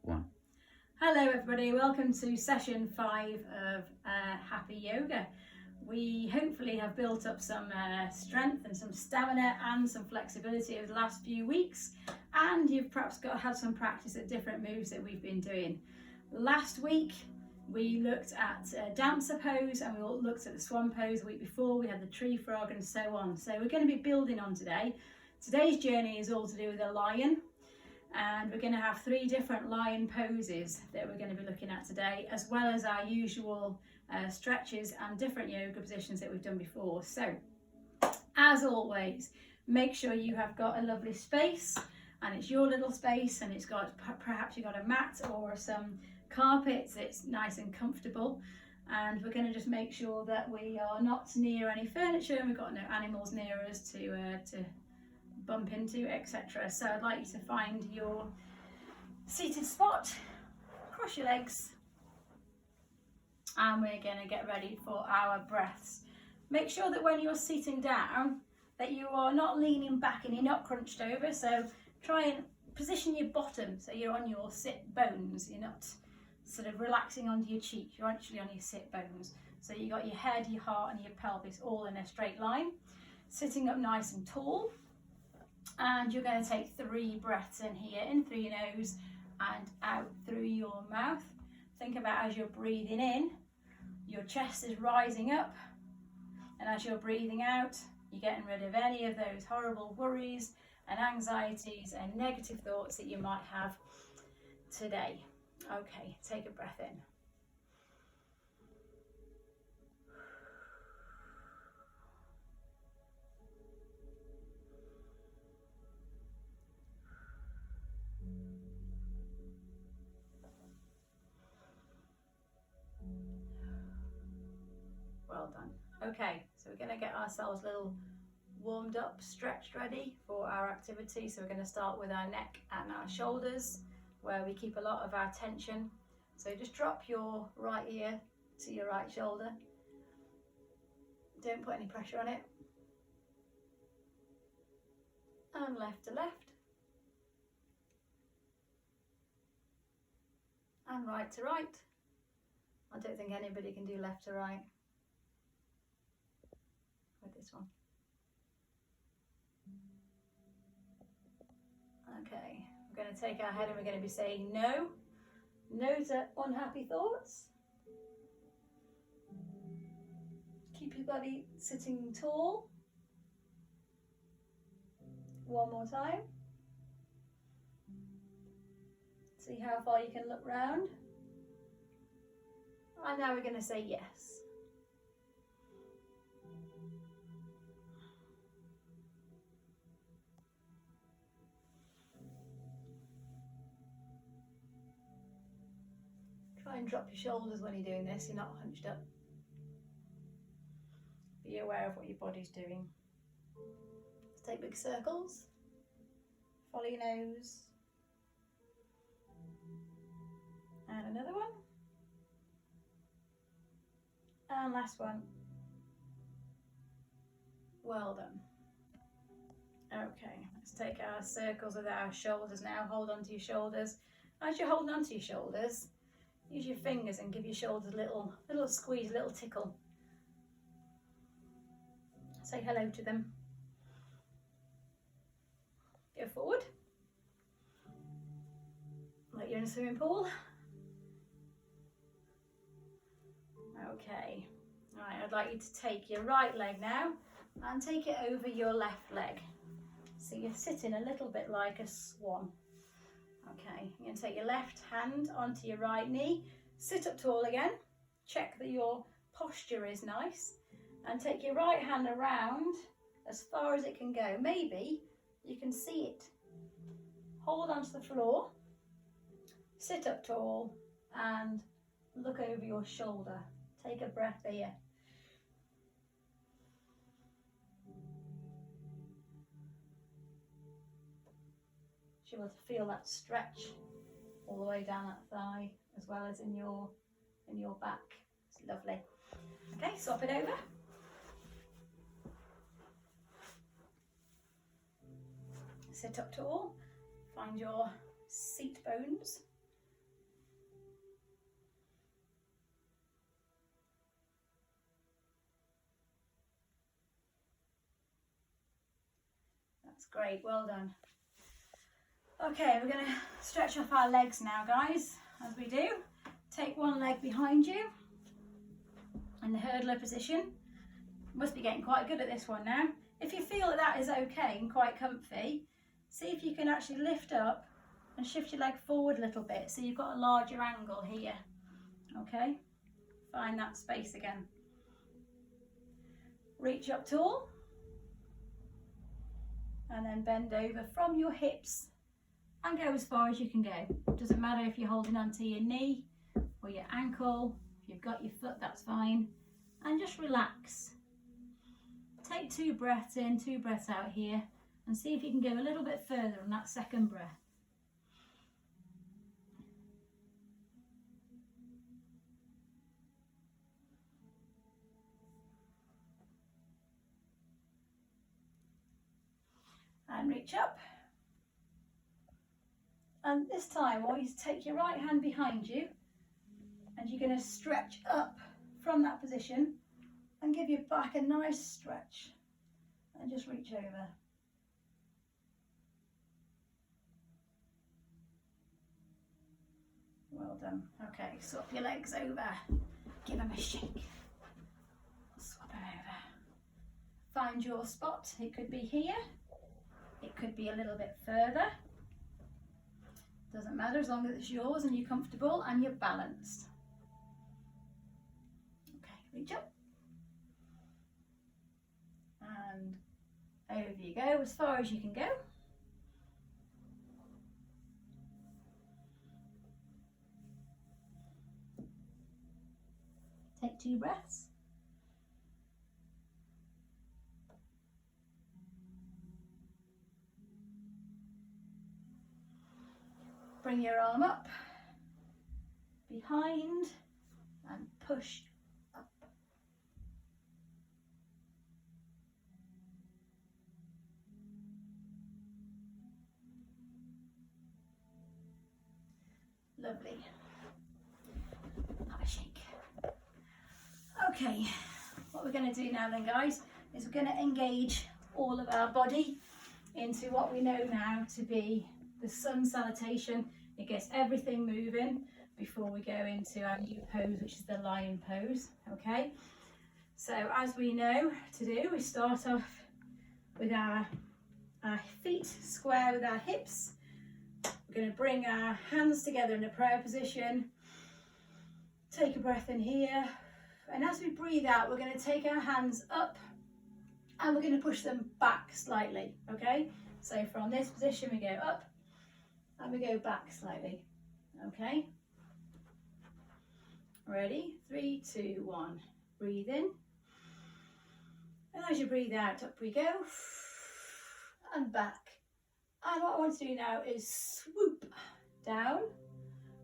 one. Hello everybody, welcome to session 5 of Happy Yoga. We hopefully have built up some strength and some stamina and some flexibility over the last few weeks, and you've perhaps had some practice at different moves that we've been doing. Last week we looked at dancer pose, and we looked at the swan pose. The week before we had the tree frog and so on. So we're going to be building on today. Today's journey is all to do with a lion. And we're going to have 3 different lion poses that we're going to be looking at today, as well as our usual stretches and different yoga positions that we've done before. So, as always, make sure you have got a lovely space, and it's your little space, and it's got, perhaps you've got a mat or some carpets that's nice and comfortable. And we're going to just make sure that we are not near any furniture, and we've got no animals near us to bump into, etc. So I'd like you to find your seated spot, cross your legs, and we're going to get ready for our breaths. Make sure that when you're sitting down that you are not leaning back and you're not crunched over, so try and position your bottom so you're on your sit bones. You're not sort of relaxing onto your cheek, you're actually on your sit bones. So you've got your head, your heart and your pelvis all in a straight line, sitting up nice and tall. And you're going to take 3 breaths in here, in through your nose and out through your mouth. Think about, as you're breathing in, your chest is rising up, and as you're breathing out, you're getting rid of any of those horrible worries and anxieties and negative thoughts that you might have today. Okay, take a breath in. Well done. Okay, so we're going to get ourselves a little warmed up, stretched, ready for our activity. So we're going to start with our neck and our shoulders, where we keep a lot of our tension. So just drop your right ear to your right shoulder. Don't put any pressure on it. And left to left. And right to right. I don't think anybody can do left to right with this one. Okay, we're going to take our head and we're going to be saying no. No to unhappy thoughts. Keep your body sitting tall. One more time. See how far you can look round. And now we're going to say yes. Try and drop your shoulders when you're doing this, you're not hunched up. Be aware of what your body's doing. Let's take big circles. Follow your nose. And another one. And last one. Well done. Okay, let's take our circles with our shoulders now. Hold on to your shoulders. As you're holding on to your shoulders, use your fingers and give your shoulders a little squeeze, a little tickle. Say hello to them. Go forward. Like you're in a swimming pool. Okay. Right, I'd like you to take your right leg now and take it over your left leg. So you're sitting a little bit like a swan. Okay, you're going to take your left hand onto your right knee, sit up tall again, check that your posture is nice, and take your right hand around as far as it can go. Maybe you can see it. Hold onto the floor, sit up tall, and look over your shoulder. Take a breath here. You will feel that stretch all the way down that thigh, as well as in your back. It's lovely. Okay, swap it over. Sit up tall. Find your seat bones. That's great, well done. Okay, we're going to stretch off our legs now, guys. As we do, take one leg behind you in the hurdler position. Must be getting quite good at this one now. If you feel that that is okay and quite comfy, see if you can actually lift up and shift your leg forward a little bit so you've got a larger angle here. Okay, find that space again. Reach up tall and then bend over from your hips and go as far as you can go. Doesn't matter if you're holding onto your knee or your ankle. If you've got your foot, that's fine. And just relax. Take 2 breaths in, 2 breaths out here, and see if you can go a little bit further on that second breath. And reach up. And this time I want you to take your right hand behind you and you're going to stretch up from that position and give your back a nice stretch and just reach over. Well done. Okay, swap your legs over, give them a shake, swap them over. Find your spot. It could be here, it could be a little bit further. Doesn't matter as long as it's yours and you're comfortable and you're balanced. Okay, reach up. And over you go as far as you can go. Take 2 breaths. Bring your arm up, behind, and push up. Lovely. Have a shake. Okay, what we're going to do now then, guys, is we're going to engage all of our body into what we know now to be the sun salutation. It gets everything moving before we go into our new pose, which is the lion pose. Okay, so as we know to do, we start off with our feet square with our hips. We're going to bring our hands together in a prayer position. Take a breath in here, and as we breathe out, we're going to take our hands up and we're going to push them back slightly. Okay, so from this position we go up and we go back slightly. Okay, ready? 3, 2, 1. Breathe in, and as you breathe out, up we go and back. And what I want to do now is swoop down,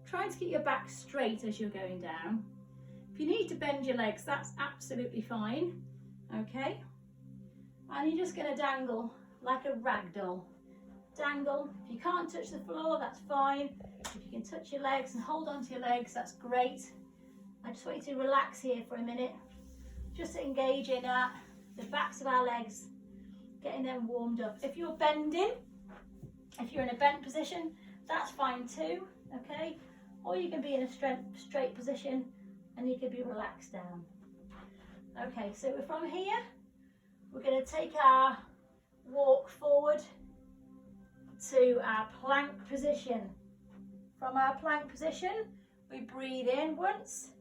trying to keep your back straight as you're going down. If you need to bend your legs, that's absolutely fine. Okay, and you're just going to dangle like a rag doll. Dangle. If you can't touch the floor, that's fine. If you can touch your legs and hold on to your legs, that's great. I just want you to relax here for a minute, just to engage in the backs of our legs, getting them warmed up. If you're bending, if you're in a bent position, that's fine too. Okay, or you can be in a straight position and you can be relaxed down. Okay, so from here we're going to take our walk forward to our plank position. From our plank position we breathe in once,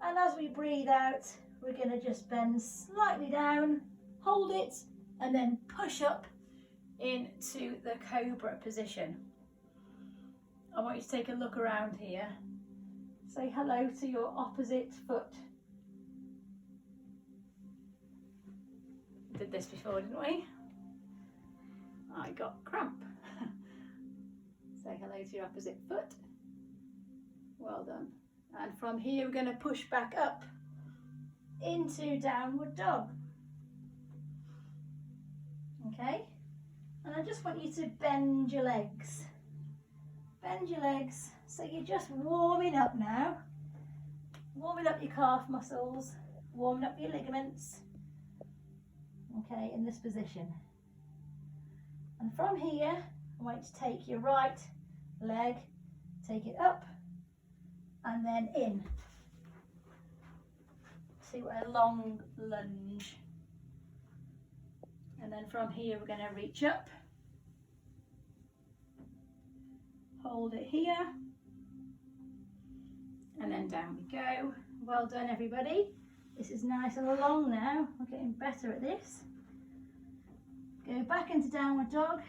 and as we breathe out we're going to just bend slightly down, hold it, and then push up into the cobra position. I want you to take a look around here. Say hello to your opposite foot. We did this before, didn't we? I got cramp. Say hello to your opposite foot. Well done. And from here we're going to push back up into downward dog. Okay, and I just want you to bend your legs. Bend your legs, so you're just warming up now. Warming up your calf muscles, warming up your ligaments. Okay, in this position. And from here, I want you to take your right leg, take it up and then in to a long lunge. And then from here, we're going to reach up, hold it here, and then down we go. Well done, everybody. This is nice and long now. We're getting better at this. Go back into downward dog.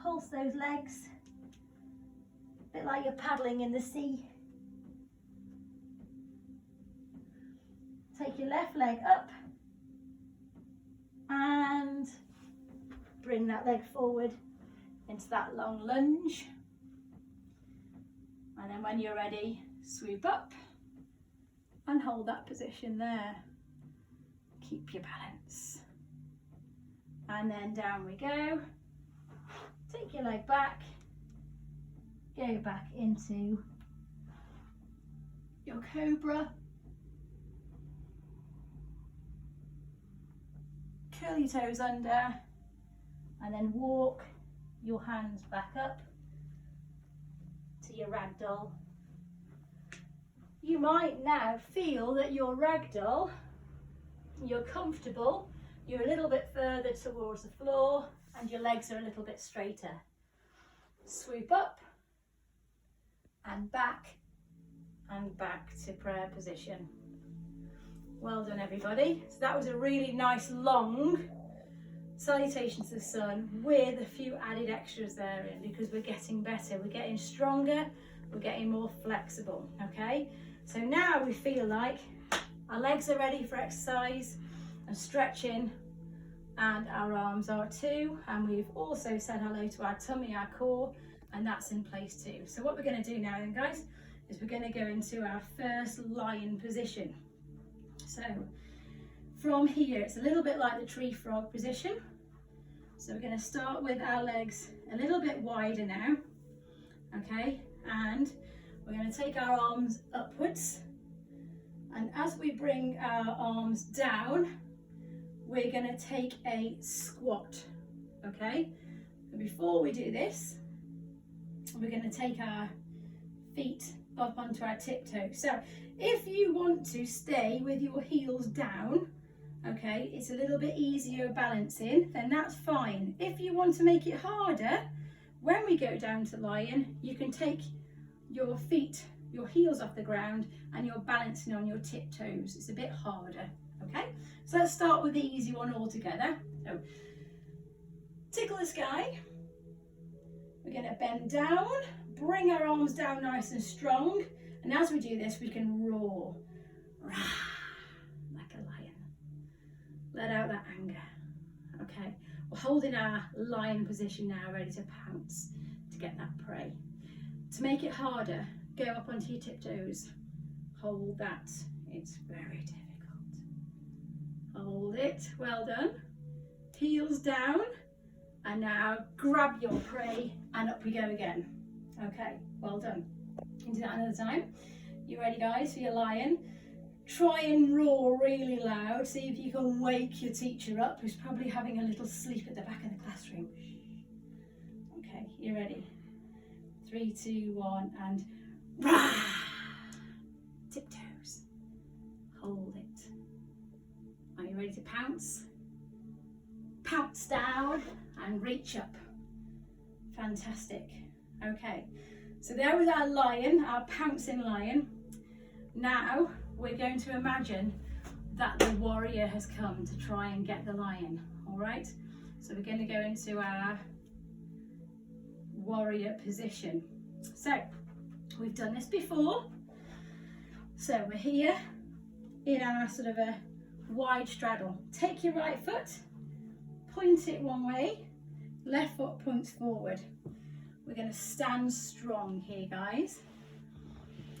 Pulse those legs. A bit like you're paddling in the sea. Take your left leg up and bring that leg forward into that long lunge. And then when you're ready, swoop up and hold that position there. Keep your balance. And then down we go. Take your leg back, go back into your cobra. Curl your toes under and then walk your hands back up to your ragdoll. You might now feel that your ragdoll, you're comfortable, you're a little bit further towards the floor and your legs are a little bit straighter. Swoop up and back to prayer position. Well done, everybody. So that was a really nice long salutation to the sun with a few added extras there in, because we're getting better, we're getting stronger, we're getting more flexible. Okay, so now we feel like our legs are ready for exercise and stretching, and our arms are too, and we've also said hello to our tummy, our core, and that's in place too. So what we're going to do now then, guys, is we're going to go into our first lion position. So from here, it's a little bit like the tree frog position. So we're going to start with our legs a little bit wider now, okay, and we're going to take our arms upwards, and as we bring our arms down, we're going to take a squat, okay. And before we do this, we're going to take our feet up onto our tiptoes. So if you want to stay with your heels down, okay, it's a little bit easier balancing, then that's fine. If you want to make it harder, when we go down to lion, you can take your feet, your heels off the ground, and you're balancing on your tiptoes. It's a bit harder, okay? So let's start with the easy one all together. So tickle the sky. We're going to bend down, bring our arms down nice and strong, and as we do this, we can roar, rah, like a lion. Let out that anger. Okay, we're holding our lion position now, ready to pounce to get that prey. To make it harder, go up onto your tiptoes. Hold that. It's very difficult. Hold it. Well done. Heels down. And now grab your prey and up we go again. Okay, well done. You can do that another time. You ready, guys, for your lion? Try and roar really loud. See if you can wake your teacher up, who's probably having a little sleep at the back of the classroom. Okay, you ready? 3, 2, 1, and rah! Tiptoes. Hold it. Are you ready to pounce? Pounce down and reach up. Fantastic. Okay, so there was our lion, our pouncing lion. Now we're going to imagine that the warrior has come to try and get the lion. All right, so we're going to go into our warrior position. So we've done this before. So we're here in our sort of a wide straddle. Take your right foot, point it one way, left foot points forward. We're going to stand strong here, guys,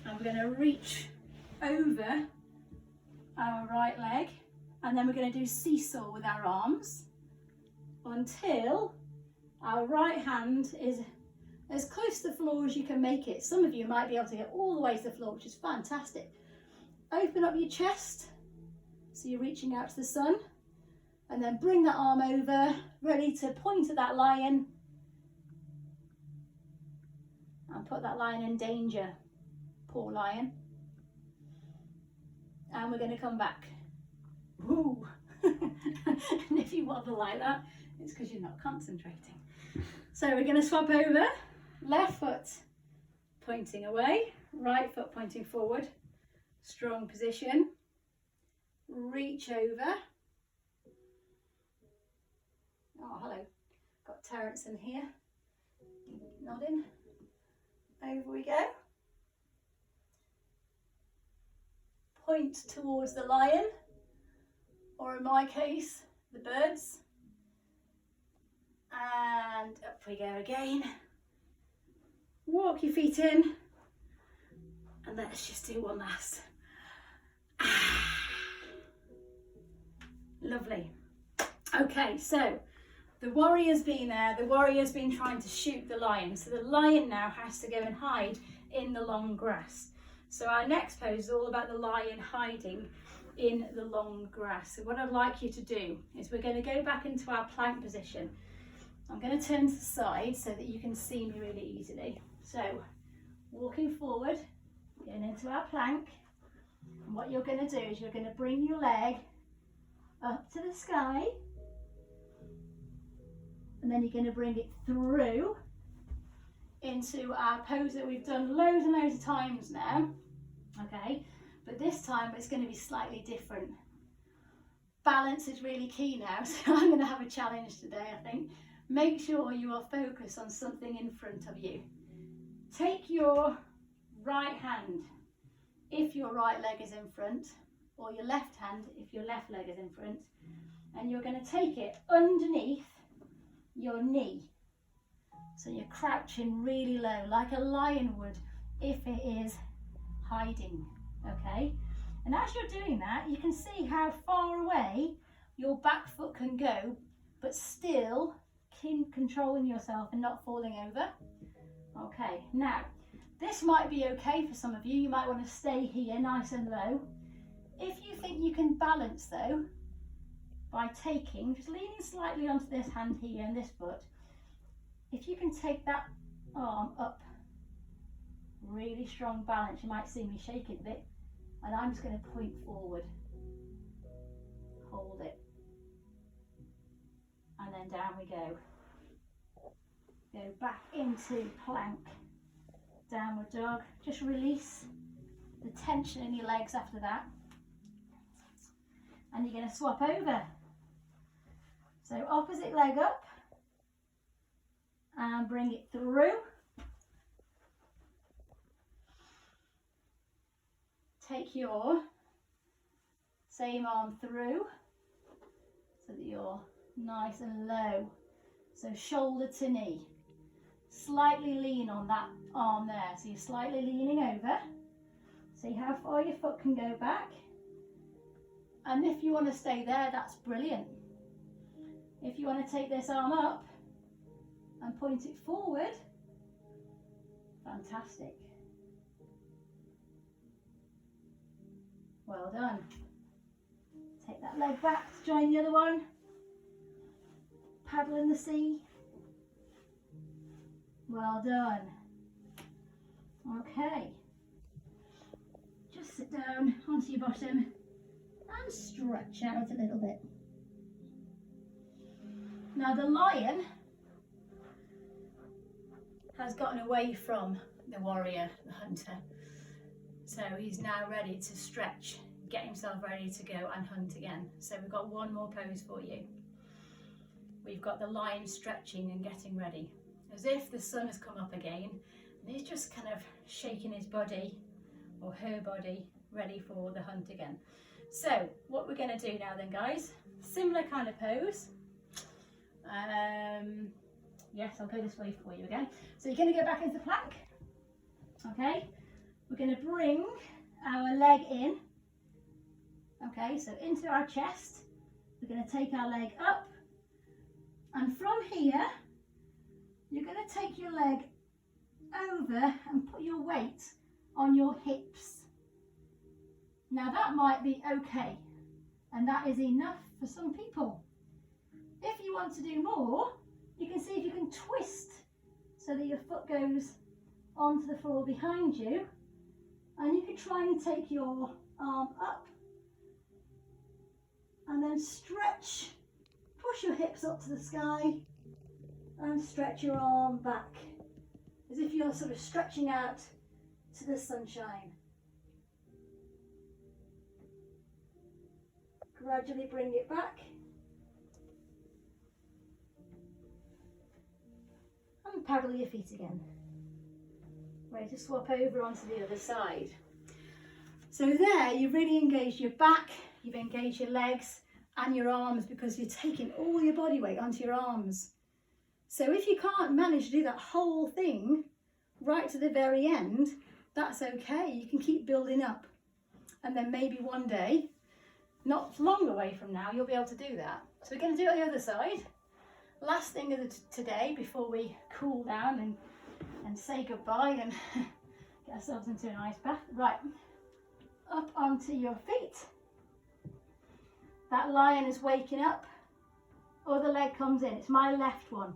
and we're going to reach over our right leg, and then we're going to do seesaw with our arms until our right hand is as close to the floor as you can make it. Some of you might be able to get all the way to the floor, which is fantastic. Open up your chest, so you're reaching out to the sun, And then bring that arm over, ready to point at that lion and put that lion in danger. Poor lion. And we're going to come back. Woo! And if you wobble like that, it's because you're not concentrating. So we're going to swap over, left foot pointing away, right foot pointing forward, strong position, reach over. Oh, hello, got Terence in here, nodding, over we go. Point towards the lion, or in my case, the birds. And up we go again. Walk your feet in, and let's just do one last. Lovely. Okay, so the warrior's been there, the warrior's been trying to shoot the lion, so the lion now has to go and hide in the long grass. So our next pose is all about the lion hiding in the long grass. So what I'd like you to do is we're going to go back into our plank position. I'm going to turn to the side so that you can see me really easily. So walking forward, getting into our plank, and what you're going to do is you're going to bring your leg up to the sky, and then you're going to bring it through into our pose that we've done loads and loads of times now. Okay, but this time it's going to be slightly different. Balance is really key now, so I'm going to have a challenge today, I think. Make sure you are focused on something in front of you. Take your right hand if your right leg is in front, or your left hand if your left leg is in front, and you're going to take it underneath your knee. So you're crouching really low, like a lion would if it is hiding, okay? And as you're doing that, you can see how far away your back foot can go, but still controlling yourself and not falling over. Okay, now this might be okay for some of you. You might want to stay here nice and low. If you think you can balance though, by taking, just leaning slightly onto this hand here and this foot, if you can take that arm up, really strong balance, you might see me shake it a bit, and I'm just going to point forward, hold it, and then down we go. Go back into plank, downward dog, just release the tension in your legs after that, and you're going to swap over. So opposite leg up, and bring it through. Take your same arm through so that you're nice and low. So shoulder to knee. Slightly lean on that arm there. So you're slightly leaning over. See how far your foot can go back. And if you want to stay there, that's brilliant. If you want to take this arm up and point it forward, fantastic. Well done. Take that leg back to join the other one. Paddle in the sea. Well done. Okay. Just sit down onto your bottom and stretch out a little bit. Now the lion has gotten away from the warrior, the hunter. So he's now ready to stretch, get himself ready to go and hunt again. So we've got one more pose for you. We've got the lion stretching and getting ready, as if the sun has come up again, and he's just kind of shaking his body, or her body, ready for the hunt again. So what we're going to do now then, guys, similar kind of pose. Yes, I'll go this way for you again. So you're going to go back into plank. Okay, we're going to bring our leg in. Okay, so into our chest. We're going to take our leg up, and from here you're going to take your leg over and put your weight on your hips. Now that might be okay, and that is enough for some people. If you want to do more, you can see if you can twist so that your foot goes onto the floor behind you, and you can try and take your arm up and then stretch, push your hips up to the sky and stretch your arm back as if you're sort of stretching out to the sunshine. Gradually bring it back and paddle your feet again. Ready to swap over onto the other side. So there you've really engaged your back, you've engaged your legs and your arms, because you're taking all your body weight onto your arms. So if you can't manage to do that whole thing right to the very end, that's okay. You can keep building up, and then maybe one day, not long away from now, you'll be able to do that. So we're going to do it on the other side. Last thing of today before we cool down and say goodbye and get ourselves into an ice bath. Right, up onto your feet. That lion is waking up. Other leg comes in. It's my left one.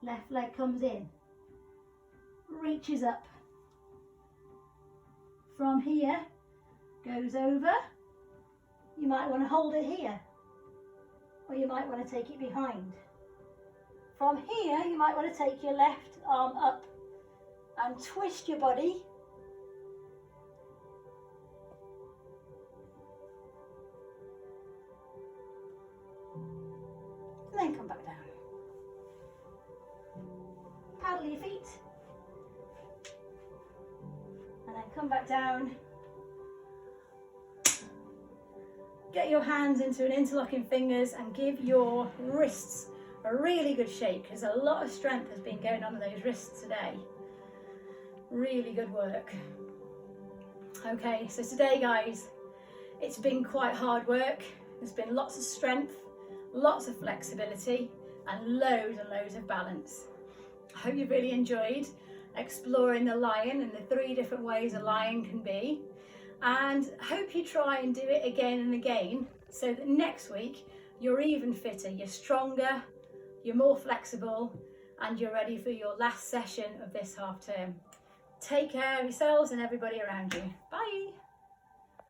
Left leg comes in. Reaches up. From here, goes over. You might want to hold it here, or you might want to take it behind. From here, you might want to take your left arm up and twist your body. And then come back down. Paddle your feet. And then come back down. Get your hands into an interlocking fingers and give your wrists a really good shake, because a lot of strength has been going on in those wrists today. Really good work. Okay, so today guys, it's been quite hard work. There's been lots of strength, lots of flexibility and loads of balance. I hope you've really enjoyed exploring the lion and the 3 different ways a lion can be, and hope you try and do it again and again, so that next week you're even fitter, you're stronger, you're more flexible, and you're ready for your last session of this half term. Take care of yourselves and everybody around you. Bye.